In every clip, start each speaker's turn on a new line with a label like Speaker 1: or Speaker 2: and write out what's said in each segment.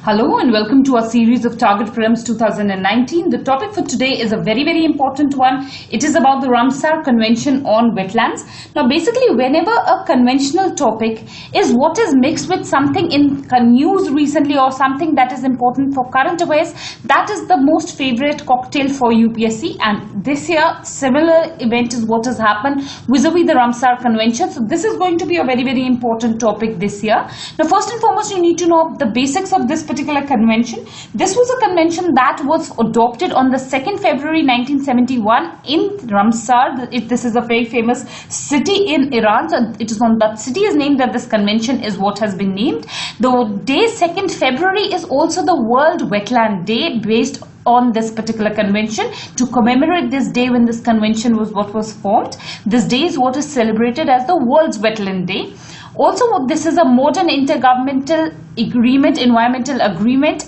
Speaker 1: Hello and welcome to our series of Target Prelims 2019. The topic for today is a very important one. It is about the Ramsar Convention on wetlands. Now basically whenever a conventional topic is what is mixed with something in news recently or something that is important for current affairs, that is the most favorite cocktail for UPSC, and this year similar event is what has happened vis-a-vis the Ramsar Convention. So this is going to be a very important topic this year. Now first and foremost you need to know the basics of this particular convention. This was a convention that was adopted on the 2nd February 1971 in Ramsar. This is a very famous city in Iran. So it is on that city is named that this convention is what has been named. The day 2nd February is also the World Wetland Day based on this particular convention. To commemorate this day when this convention was what was formed, this day is what is celebrated as the World's Wetland Day. Also, this is a modern intergovernmental agreement, environmental agreement.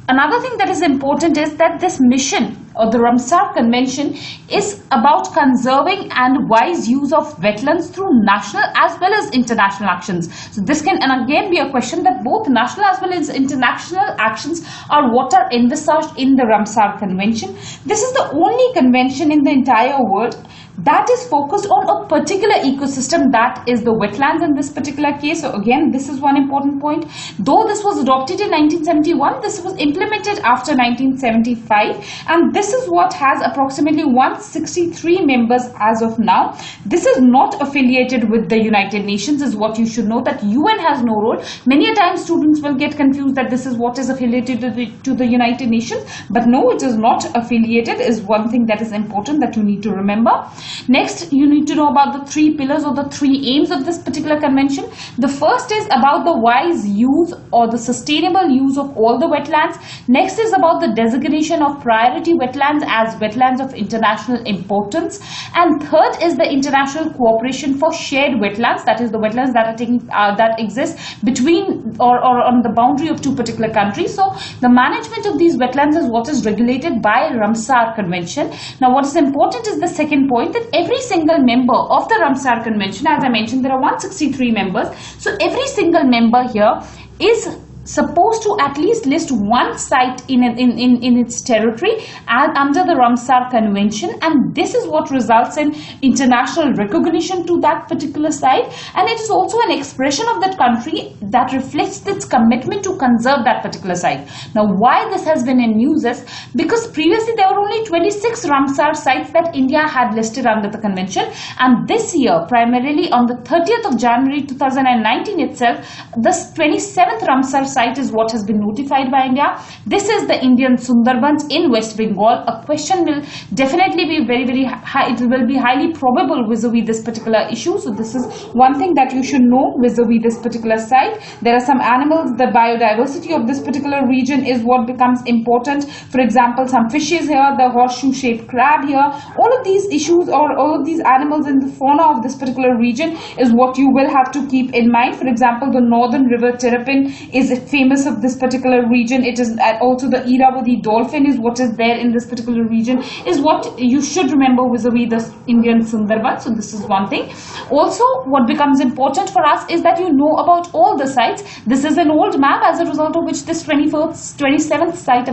Speaker 1: Another thing that is important is that this mission or the Ramsar Convention is about conserving and wise use of wetlands through national as well as international actions. So this can and again be a question that both national as well as international actions are what are envisaged in the Ramsar Convention. This is the only convention in the entire world that is focused on a particular ecosystem, that is the wetlands in this particular case. So again, this is one important point. Though this was adopted in 1971, this was implemented after 1975, and this is what has approximately 163 members as of now. This is not affiliated with the United Nations, is what you should know, that UN has no role. Many a time students will get confused that this is what is affiliated to the United Nations, but no, it is not affiliated, is one thing that is important that you need to remember. Next, you need to know about the three pillars or the three aims of this particular convention. The first is about the wise use or the sustainable use of all the wetlands. Next is about the designation of priority wetlands as wetlands of international importance. And third is the international cooperation for shared wetlands, that is the wetlands that are that exist between or on the boundary of two particular countries. So the management of these wetlands is what is regulated by Ramsar Convention. Now what is important is the second point, that every single member of the Ramsar Convention, as I mentioned, there are 163 members. So every single member here is supposed to at least list one site in its territory and under the Ramsar Convention, and this is what results in international recognition to that particular site, and it is also an expression of that country that reflects its commitment to conserve that particular site. Now why this has been in news is because previously there were only 26 Ramsar sites that India had listed under the convention, and this year, primarily on the 30th of January 2019 itself, the 27th Ramsar site is what has been notified by India. This is the Indian Sundarbans in West Bengal. A question will definitely be very high. It will be highly probable vis-a-vis this particular issue. So this is one thing that you should know vis-a-vis this particular site. There are some animals, the biodiversity of this particular region is what becomes important. For example, some fishes here, the horseshoe-shaped crab here. All of these issues or all of these animals in the fauna of this particular region is what you will have to keep in mind. For example, the northern river terrapin is famous of this particular region. It is also the Irrawaddy dolphin is what is there in this particular region, is what you should remember vis-a-vis the Indian Sundarban. So this is one thing. Also what becomes important for us is that you know about all the sites. This is an old map, as a result of which this 27th site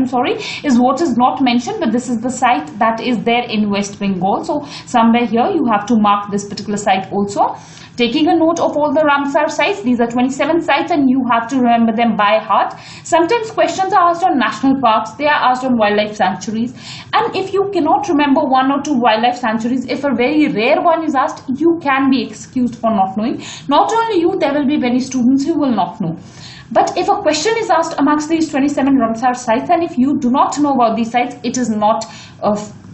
Speaker 1: is what is not mentioned, but this is the site that is there in West Bengal. So somewhere here you have to mark this particular site also. Taking a note of all the Ramsar sites, these are 27 sites and you have to remember them by heart. Sometimes questions are asked on national parks, they are asked on wildlife sanctuaries, and if you cannot remember one or two wildlife sanctuaries, if a very rare one is asked, you can be excused for not knowing. Not only you, there will be many students who will not know. But if a question is asked amongst these 27 Ramsar sites and if you do not know about these sites, it is not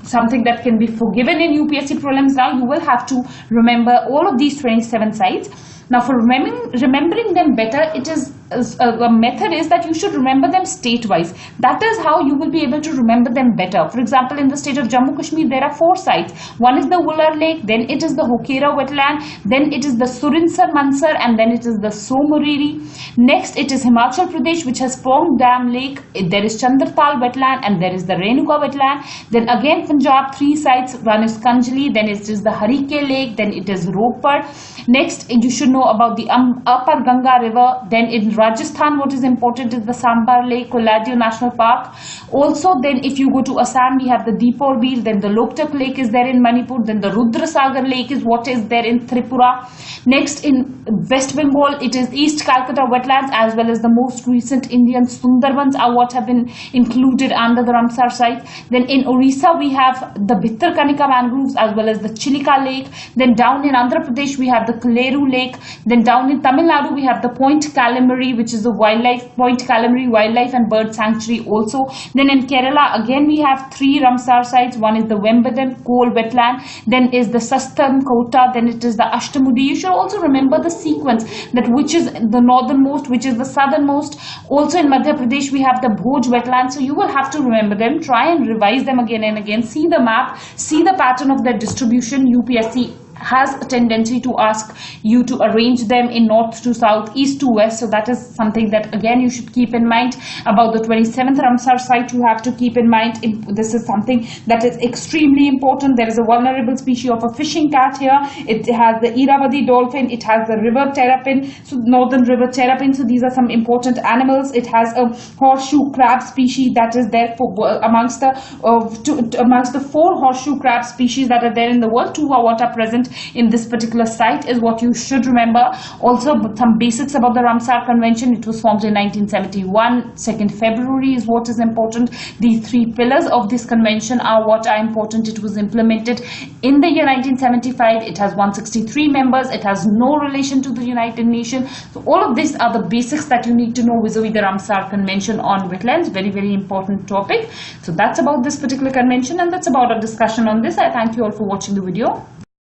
Speaker 1: something that can be forgiven in UPSC prelims. Now you will have to remember all of these 27 sites. Now for remembering them better, it is a method is that you should remember them state-wise. That is how you will be able to remember them better. For example, in the state of Jammu Kashmir, there are 4 sites. One is the Wular Lake, then it is the Hokera wetland, then it is the Surinsar Mansar, and then it is the Somoriri. Next, it is Himachal Pradesh, which has Pong Dam Lake. There is Chandratal wetland, and there is the Renuka wetland. Then again, Punjab, 3 sites. One is Kanjli, then it is the Harike Lake, then it is Ropar. Next, you should know about the Upper Ganga River. Then in Rajasthan, what is important is the Sambar Lake, Kolladio National Park. Also, then if you go to Assam, we have the Deepor Veer, then the Loktak Lake is there in Manipur, then the Rudrasagar Lake is what is there in Tripura. Next, in West Bengal, it is East Calcutta Wetlands, as well as the most recent Indian Sundarbans are what have been included under the Ramsar site. Then in Orissa, we have the Bhitarkanika mangroves, as well as the Chilika Lake. Then down in Andhra Pradesh, we have the Kaleru Lake. Then down in Tamil Nadu, we have the Point Calamari, which is the Point Calamari Wildlife and Bird Sanctuary also. Then in Kerala, again we have 3 Ramsar sites. One is the Wembadan Coal Wetland, then is the Sastan Kota, then it is the Ashtamudi. You should also remember the sequence, that which is the northernmost, which is the southernmost. Also in Madhya Pradesh, we have the Bhoj Wetland. So you will have to remember them, try and revise them again and again, see the map, see the pattern of their distribution. UPSC has a tendency to ask you to arrange them in north to south, east to west. So that is something that again you should keep in mind. About the 27th Ramsar site, you have to keep in mind, this is something that is extremely important. There is a vulnerable species of a fishing cat here. It has the Irrawaddy dolphin, it has the river terrapin, so northern river terrapin. So these are some important animals. It has a horseshoe crab species that is there for amongst the 4 horseshoe crab species that are there in the world. 2 are what are present in this particular site is what you should remember. Also, some basics about the Ramsar Convention. It was formed in 1971. 2nd February is what is important. The 3 pillars of this convention are what are important. It was implemented in the year 1975. It has 163 members. It has no relation to the United Nations. So all of these are the basics that you need to know vis-a-vis the Ramsar Convention on wetlands. Very, very important topic. So that's about this particular convention, and that's about our discussion on this. I thank you all for watching the video.